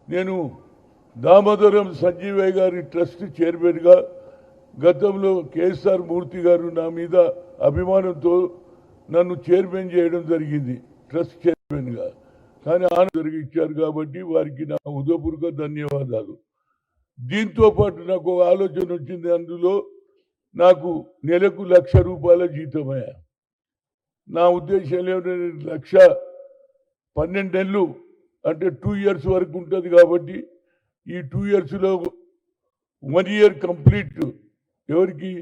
నేను దామోదరం సంజీవయ్య గారి ట్రస్ట్ చైర్మన్గా గతంలో కేఎస్ఆర్ మూర్తి గారు నా మీద అభిమానంతో నన్ను చైర్మన్ చేయడం జరిగింది, ట్రస్ట్ చైర్మన్గా. కానీ ఆనంద ఇచ్చారు కాబట్టి వారికి నా హృదయపూర్వక ధన్యవాదాలు. దీంతో పాటు నాకు ఒక ఆలోచన వచ్చింది. అందులో నాకు నెలకు ₹1,00,000 జీతమయ్యా. నా ఉద్దేశం ఏమిటంటే 12 నెలలు అంటే 2 years వరకు ఉంటుంది కాబట్టి ఈ 2 yearsలో 1 year కంప్లీట్ ఎవరికి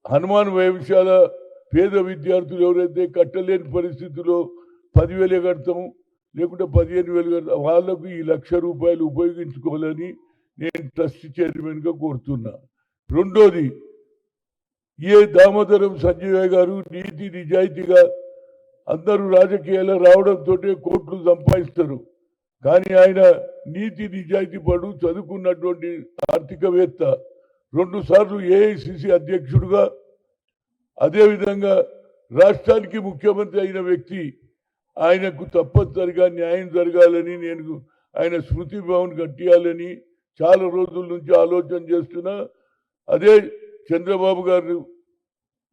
హనుమాన్ వ్యవశాల పేద విద్యార్థులు ఎవరైతే కట్టలేని పరిస్థితుల్లో 10,000 కడతాం లేకుంటే 15,000 కడతాం వాళ్లకు ఈ ₹1,00,000 ఉపయోగించుకోవాలని నేను ట్రస్ట్ చైర్మన్గా కోరుతున్నా. రెండోది, దామోదరం సంజీవయ్య గారు నీతి నిజాయితీగా అందరూ రాజకీయాల్లో రావడంతో కోట్లు సంపాదిస్తారు. కానీ ఆయన నీతి నిజాయితీ పడు చదువుకున్నటువంటి ఆర్థికవేత్త, 2 సార్లు ఏఐసిసి అధ్యక్షుడుగా, అదేవిధంగా రాష్ట్రానికి ముఖ్యమంత్రి అయిన వ్యక్తి. ఆయనకు తప్పనిసరిగా న్యాయం జరగాలని, నేను ఆయన స్మృతి భవన్ కట్టియాలని చాలా రోజుల నుంచి ఆలోచన చేస్తున్నా. అదే చంద్రబాబు గారు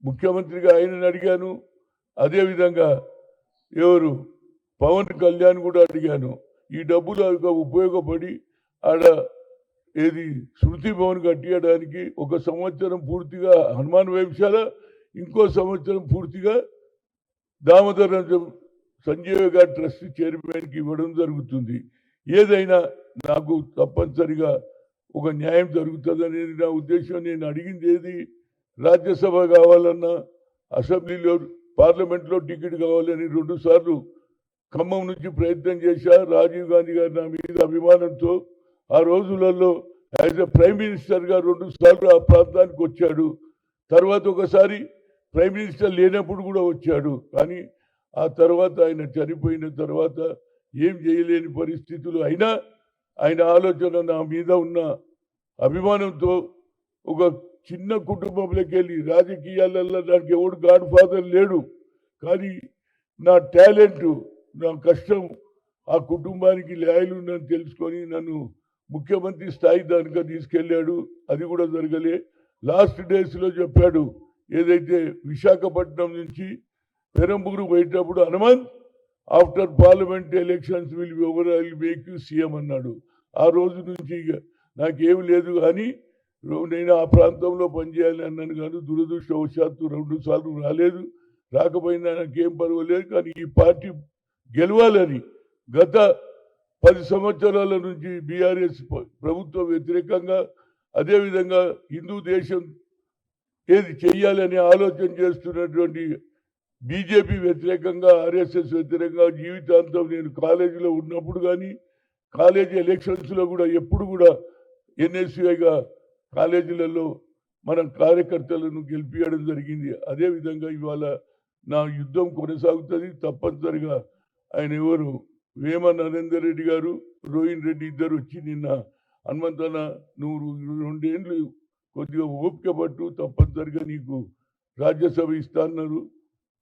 ముఖ్యమంత్రిగా ఆయనని అడిగాను, అదేవిధంగా ఎవరు పవన్ కళ్యాణ్ కూడా అడిగాను. ఈ డబ్బులు ఉపయోగపడి ఆడ స్మృతి భవన్ కట్టియడానికి 1 సంవత్సరం పూర్తిగా హనుమాన్ వ్యవశాల, ఇంకో సంవత్సరం పూర్తిగా దామోదరం సంజీవ్ గారి ట్రస్ట్ చైర్మన్కి ఇవ్వడం జరుగుతుంది. ఏదైనా నాకు తప్పనిసరిగా ఒక న్యాయం జరుగుతుంది అనేది నా ఉద్దేశం. నేను అడిగింది రాజ్యసభ కావాలన్నా, అసెంబ్లీలో పార్లమెంట్లో టికెట్ కావాలని 2 సార్లు ఖమ్మం నుంచి ప్రయత్నం చేశా. రాజీవ్ గాంధీ గారు నా మీద అభిమానంతో ఆ రోజులలో యాజ్ ఎ ప్రైమ్ మినిస్టర్గా 2 సార్లు ఆ ప్రాంతానికి వచ్చాడు. తర్వాత ఒకసారి ప్రైమ్ మినిస్టర్ లేనప్పుడు కూడా వచ్చాడు. కానీ ఆ తర్వాత ఆయన చనిపోయిన తర్వాత ఏం చేయలేని పరిస్థితులు అయినా ఆయన ఆలోచన నా మీద ఉన్న అభిమానంతో ఒక చిన్న కుటుంబంలోకి వెళ్ళి రాజకీయాలలో నాకు ఎవడు గాడ్ ఫాదర్ లేడు, కానీ నా టాలెంట్, నా కష్టం ఆ కుటుంబానికి లాయలు ఉందని తెలుసుకొని నన్ను ముఖ్యమంత్రి స్థాయి దానిగా తీసుకెళ్ళాడు. అది కూడా జరగలే. లాస్ట్ డేస్లో చెప్పాడు, ఏదైతే విశాఖపట్నం నుంచి పెరంబూరు పోయేటప్పుడు, Hanumanth after parliament elections will be over, I will make you CM అన్నాడు. ఆ రోజు నుంచి నాకేమి లేదు, కానీ నేను ఆ ప్రాంతంలో పనిచేయాలి అన్నాను. కానీ దురదృష్టవశాత్తు 2 సార్లు రాలేదు. రాకపోయినా నాకేం పర్వాలేదు, కానీ ఈ పార్టీ గెలవాలని గత 10 సంవత్సరాల నుంచి బీఆర్ఎస్ ప్రభుత్వం వ్యతిరేకంగా, అదేవిధంగా హిందూ దేశం చెయ్యాలని ఆలోచన చేస్తున్నటువంటి బీజేపీ వ్యతిరేకంగా, ఆర్ఎస్ఎస్ వ్యతిరేకంగా జీవితాంతం నేను కాలేజీలో ఉన్నప్పుడు కానీ కాలేజీ ఎలక్షన్స్లో కూడా ఎప్పుడు కూడా ఎన్ఎస్యుఐగా కాలేజీలలో మనం కార్యకర్తలను గెలిపించడం జరిగింది. అదేవిధంగా ఇవాళ నా యుద్ధం కొనసాగుతుంది. తప్పనిసరిగా ఆయన ఎవరు వేమ నరేందర్ రెడ్డి గారు, రోహిన్ రెడ్డి ఇద్దరు వచ్చి నిన్న, హనుమంతన్న నువ్వు 2 ఏళ్ళు కొద్దిగా ఓపిక పట్టు, తప్పనిసరిగా నీకు రాజ్యసభ ఇస్తాన్నారు.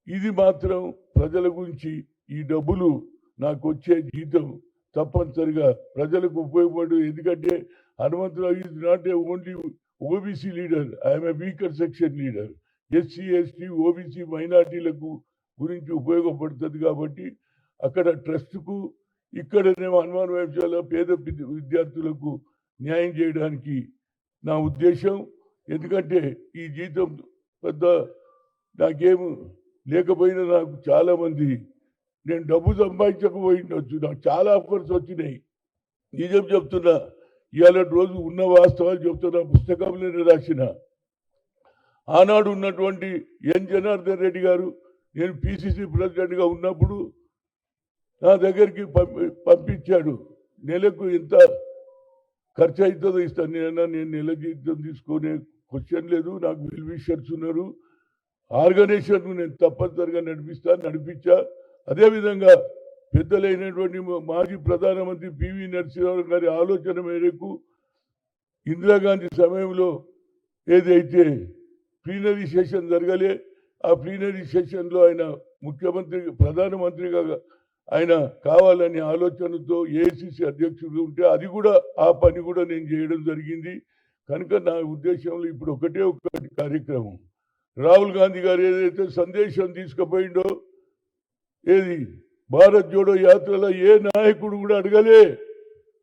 ఇది మాత్రం ప్రజల గురించి, ఈ డబ్బులు నాకు వచ్చే జీతం తప్పనిసరిగా ప్రజలకు ఉపయోగపడు. ఎందుకంటే Hanumantharao is not a only OBC leader, I'm a weaker section leader. SC, ST, OBC మైనార్టీలకు గురించి ఉపయోగపడుతుంది. కాబట్టి అక్కడ ట్రస్ట్కు, ఇక్కడనేమో హనుమాన్ వ్యవసాయ పేద విద్యార్థులకు న్యాయం చేయడానికి నా ఉద్దేశం. ఎందుకంటే ఈ జీతం పెద్ద నాకేం లేకపోయినా నాకు చాలామంది, నేను డబ్బు సంపాదించకపోయిండొచ్చు, నాకు చాలా ఆఫర్స్ వచ్చినాయి. నిజం చెప్తున్నా, ఇవాళ రోజు ఉన్న వాస్తవాలు చెప్తున్నా. పుస్తకంలోనే రాసిన. ఆనాడు ఉన్నటువంటి ఎన్ జనార్దన్ రెడ్డి గారు, నేను పిసిసి ప్రెసిడెంట్గా ఉన్నప్పుడు నా దగ్గరికి పంపించాడు. నెలకు ఎంత ఖర్చు అవుతుందో ఇస్తాను. నేను నెల జీతం తీసుకునే క్వశ్చన్ లేదు. నాకు వెల్ విషర్స్ ఉన్నారు. ఆర్గనైజేషన్ నేను తప్పనిసరిగా నడిపించా. అదేవిధంగా పెద్దలైనటువంటి మాజీ ప్రధానమంత్రి పివి నరసింహారావు గారి ఆలోచన మేరకు ఇందిరాగాంధీ సమయంలో ఏదైతే ప్లీనరీ సెషన్ జరగలే, ఆ ప్లీనరీ సెషన్లో ఆయన ముఖ్యమంత్రి, ప్రధానమంత్రిగా ఆయన కావాలని ఆలోచనతో ఏఐసిసి అధ్యక్షుడు ఉంటే అది కూడా ఆ పని కూడా నేను చేయడం జరిగింది. కనుక నా ఉద్దేశంలో ఇప్పుడు ఒకటి కార్యక్రమం, రాహుల్ గాంధీ గారు ఏదైతే సందేశం తీసుకుపోయిండో, ఏది భారత్ జోడో యాత్రలో ఏ నాయకుడు కూడా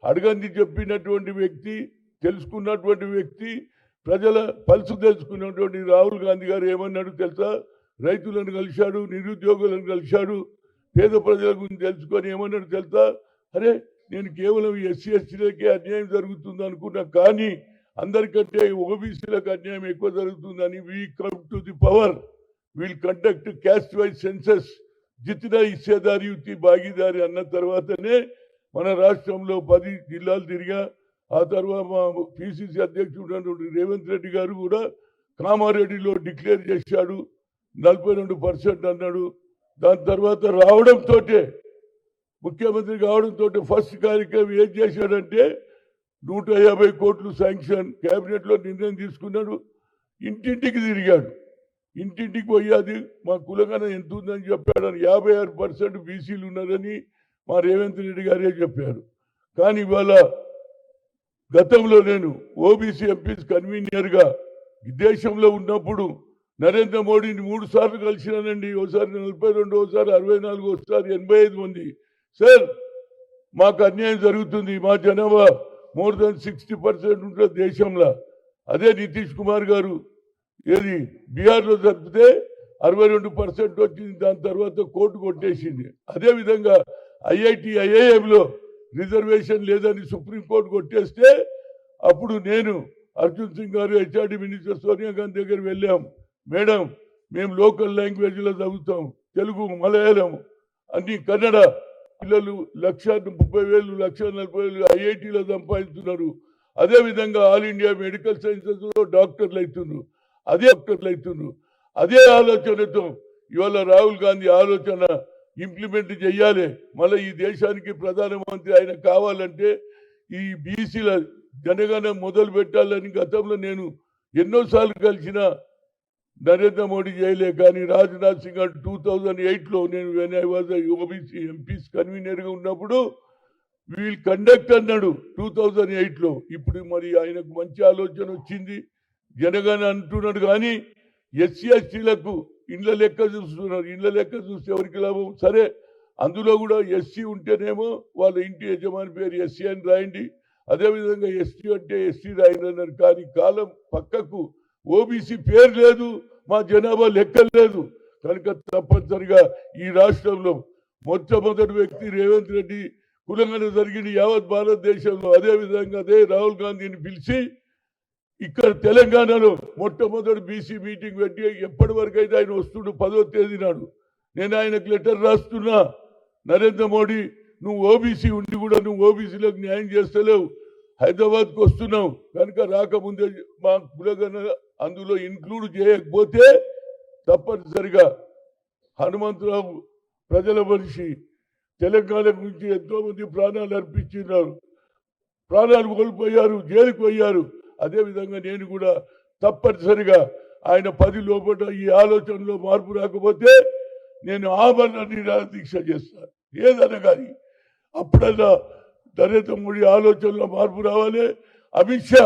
అడగంది చెప్పినటువంటి వ్యక్తి, తెలుసుకున్నటువంటి వ్యక్తి, ప్రజల పల్సు తెలుసుకున్నటువంటి రాహుల్ గాంధీ గారు ఏమన్నాడు తెలుసా? రైతులను కలిశాడు, నిరుద్యోగులను కలిశాడు, పేద ప్రజల గురించి తెలుసుకొని ఏమన్నాడు తెలుసా? అరే నేను కేవలం ఎస్సీ ఎస్టీలకే అన్యాయం జరుగుతుంది అనుకున్నా, కానీ అందరికంటే ఓబీసీలకు అన్యాయం ఎక్కువ జరుగుతుందని we come to the power, will conduct caste wise census, జితినా హిస్సేదారి యుతి భాగీదారి అన్న తర్వాతనే మన రాష్ట్రంలో 10 జిల్లాలు తిరిగా. ఆ తర్వాత మా పిసిసి అధ్యక్షుడు రేవంత్ రెడ్డి గారు కూడా కామారెడ్డిలో డిక్లేర్ చేశాడు, 42% అన్నాడు. దాని తర్వాత రావడంతో, ముఖ్యమంత్రి కావడంతో ఫస్ట్ కార్యక్రమం ఏం చేశాడంటే 150 కోట్లు శాంక్షన్, కేబినెట్లో నిర్ణయం తీసుకున్నాడు. ఇంటింటికి తిరిగాడు, ఇంటింటికి పోయి అది మా కులగన ఎంత ఉందని చెప్పాడు. 56% బీసీలు ఉన్నారని మా రేవంత్ రెడ్డి గారే చెప్పారు. కానీ ఇవాళ గతంలో నేను ఓబీసీ ఎంపీస్ కన్వీనర్గా దేశంలో ఉన్నప్పుడు నరేంద్ర మోడీని 3 సార్లు కలిసినానండి. ఒకసారి 42, ఒకసారి 64, ఒకసారి 85 మంది. సార్ మాకు అన్యాయం జరుగుతుంది, మా జనాభా మోర్ దాన్ 60% ఉంటుంది దేశంలో. అదే నితీష్ కుమార్ గారు ఏది బీహార్లో జరిపితే 62% వచ్చింది, దాని తర్వాత కోర్టు కొట్టేసింది. అదేవిధంగా ఐఐఎంలో రిజర్వేషన్ లేదని సుప్రీంకోర్టు కొట్టేస్తే అప్పుడు నేను అర్జున్ సింగ్ గారు హెచ్ఆర్డి మినిస్టర్ సోనియా గాంధీ దగ్గర వెళ్ళాం. మేడం మేము లోకల్ లాంగ్వేజ్లో చదువుతాం, తెలుగు, మలయాళం, అన్ని కన్నడ. పిల్లలు 1,30,000 1,40,000 ఐఐటీలో సంపాదిస్తున్నారు. అదేవిధంగా ఆల్ ఇండియా మెడికల్ సైన్సెస్లో డాక్టర్లు అవుతున్నారు. అదే ఆలోచనతో ఇవాళ రాహుల్ గాంధీ ఆలోచన ఇంప్లిమెంట్ చేయాలి. మళ్ళీ ఈ దేశానికి ప్రధానమంత్రి ఆయన కావాలంటే ఈ బీసీల జనగణన మొదలు పెట్టాలని గతంలో నేను ఎన్నోసార్లు కలిసిన నరేంద్ర మోడీ చేయలే. కానీ రాజ్నాథ్ సింగ్ 2008లో నేను when I was OBC MPs కన్వీనర్గా ఉన్నప్పుడు వీల్ కండక్ట్ అన్నాడు 2008లో. ఇప్పుడు మరి ఆయనకు మంచి ఆలోచన వచ్చింది, జనగణన అంటున్నాడు. కానీ ఎస్సీ ఎస్టీలకు ఇండ్ల లెక్క చూస్తున్నారు. ఇండ్ల లెక్క చూస్తే ఎవరికి లాభం? సరే అందులో కూడా ఎస్సీ ఉంటేనేమో వాళ్ళ ఇంటి యజమాని పేరు ఎస్సీ అని రాయండి, అదేవిధంగా ఎస్టీ అంటే ఎస్టీ రాయండి అన్నారు. కానీ కాలం పక్కకు ఓబీసీ పేరు లేదు, మా జనాభా లెక్కలు లేదు. కనుక తప్పనిసరిగా ఈ రాష్ట్రంలో మొట్టమొదటి వ్యక్తి రేవంత్ రెడ్డి కులంగా జరిగింది యావత్ భారతదేశంలో. అదేవిధంగా అదే రాహుల్ గాంధీని పిలిచి ఇక్కడ తెలంగాణలో మొట్టమొదటి బీసీ మీటింగ్ పెట్టి ఎప్పటి వరకు అయితే ఆయన వస్తుడు 10వ తేదీ నాడు నేను ఆయనకు లెటర్ రాస్తున్నా, నరేంద్ర మోడీ నువ్వు ఓబీసీ ఉండి కూడా నువ్వు ఓబీసీలకు న్యాయం చేస్తలేవు, హైదరాబాద్కు వస్తున్నావు కనుక రాకముందే మా కులగన అందులో ఇన్క్లూడ్ చేయకపోతే తప్పనిసరిగా హనుమంతరావు ప్రజల మనిషి తెలంగాణ గురించి ఎంతో మంది ప్రాణాలు అర్పించినారు, ప్రాణాలు కోల్పోయారు, జైలుకు పోయారు. అదేవిధంగా నేను కూడా తప్పనిసరిగా ఆయన 10 లోపల ఈ ఆలోచనలో మార్పు రాకపోతే నేను ఆభరణ నిరాహార దీక్ష చేస్తాను. ఏదన్నా కానీ అప్పుడన్నా నరేంద్ర మోడీ ఆలోచనలో మార్పు రావాలి. అమిత్ షా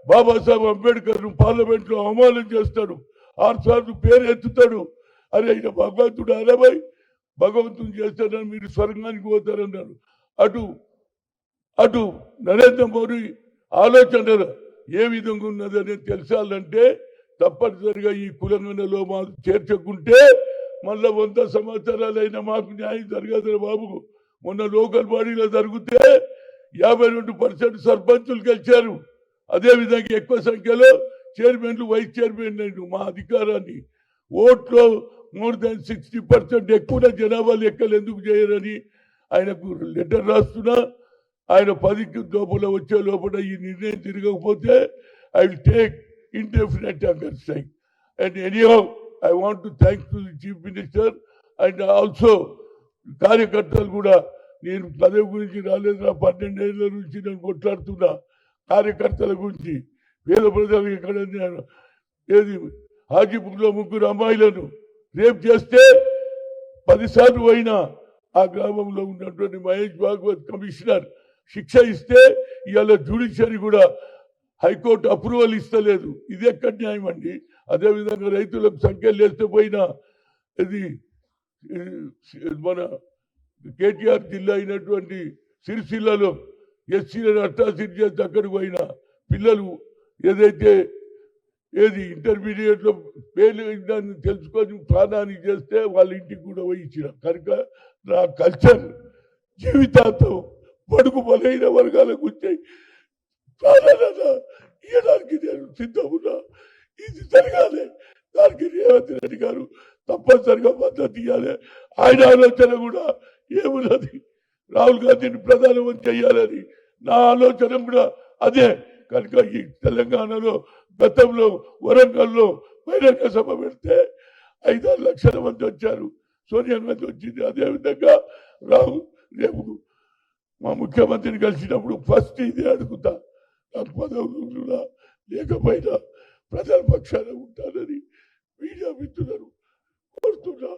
బాబాసాహెబ్ అంబేద్కర్ను పార్లమెంట్లో అవమానం చేస్తాడు, 6 సార్లు పేరు ఎత్తుతాడు. అరే ఆయన భగవంతుడు అరవై భగవంతుని చేస్తాడని మీరు స్వర్గానికి పోతారన్నాడు. అటు నరేంద్ర మోడీ ఆలోచన ఏ విధంగా ఉన్నదని తెలిసాలంటే తప్పనిసరిగా ఈ కులంగనలో మాకు చేర్చకుంటే మళ్ళా 100 సంవత్సరాలైనా మాకు న్యాయం జరగదు బాబు. మొన్న లోకల్ బాడీలో జరిగితే 52% సర్పంచులు గెలిచారు. అదేవిధంగా ఎక్కువ సంఖ్యలో చైర్మన్లు, వైస్ చైర్మన్. మా అధికారాన్ని ఓట్లో మోర్ దాన్ 60% ఎక్కువ జనాభా లెక్కలు ఎందుకు చేయరని ఆయనకు లెటర్ రాస్తున్నా. ఆయన 10కి లోపల వచ్చే లోపల ఈ నిర్ణయం తిరగకపోతే I will take indefinite hunger strike. And anyhow, I want to thank to the Chief Minister and also కార్యకర్తలు కూడా. నేను పదవి గురించి రాలేదు, 12 ఏళ్ళ నుంచి నేను కొట్లాడుతున్నా కార్యకర్తల గురించి. పేద ప్రజలకు ఇక్కడ ఏది హాజీపూర్లో 3 అమ్మాయిలను రేప్ చేస్తే 10 సార్లు అయినా ఆ గ్రామంలో ఉన్నటువంటి మహేష్ భాగవత్ కమిషనర్ శిక్ష ఇస్తే ఇవాళ జ్యుడిషియరీ కూడా హైకోర్టు అప్రూవల్ ఇస్తలేదు. ఇది ఎక్కడ న్యాయం అండి? అదేవిధంగా రైతులకు సంఖ్యలు వేస్తే పోయినా ఇది మన కేటీఆర్ జిల్లా అయినటువంటి సిరిసిల్లలో ఎస్సీలను అట్రాసిటీ చేస్తే అక్కడికి పోయినా పిల్లలు ఏదైతే ఇంటర్మీడియట్ లో పేర్లు దాన్ని తెలుసుకొని ప్రాణానికి చేస్తే వాళ్ళ ఇంటికి కూడా పోయి ఇచ్చిన కనుక నా కల్చర్ జీవితాంతం బడుగు బలైన వర్గాలకు వచ్చాయి ప్రాధాన్యత ఇవ్వడానికి నేను సిద్ధమున్నా. ఇది జరగాలి. దానికి రేవంత్ రెడ్డి గారు తప్పనిసరిగా మద్దతు ఇవ్వాలి. ఆయన ఆలోచన కూడా ఏమున్నది, రాహుల్ గాంధీని ప్రధానమంత్రి చేయాలని నా ఆలోచన కూడా అదే. కనుక ఈ తెలంగాణలో గతంలో వరంగల్లో బహిరంగ సభ పెడితే 5-6 లక్షల మంది వచ్చారు, సోనియా గాంధీ వచ్చింది. అదేవిధంగా రేపు మా ముఖ్యమంత్రిని కలిసినప్పుడు ఫస్ట్ ఇది అడుగుతా, నాకు పదవులు లేకపోయినా ప్రజల పక్షాన ఉంటానని మీడియా మిత్రులను కోరుతున్నా.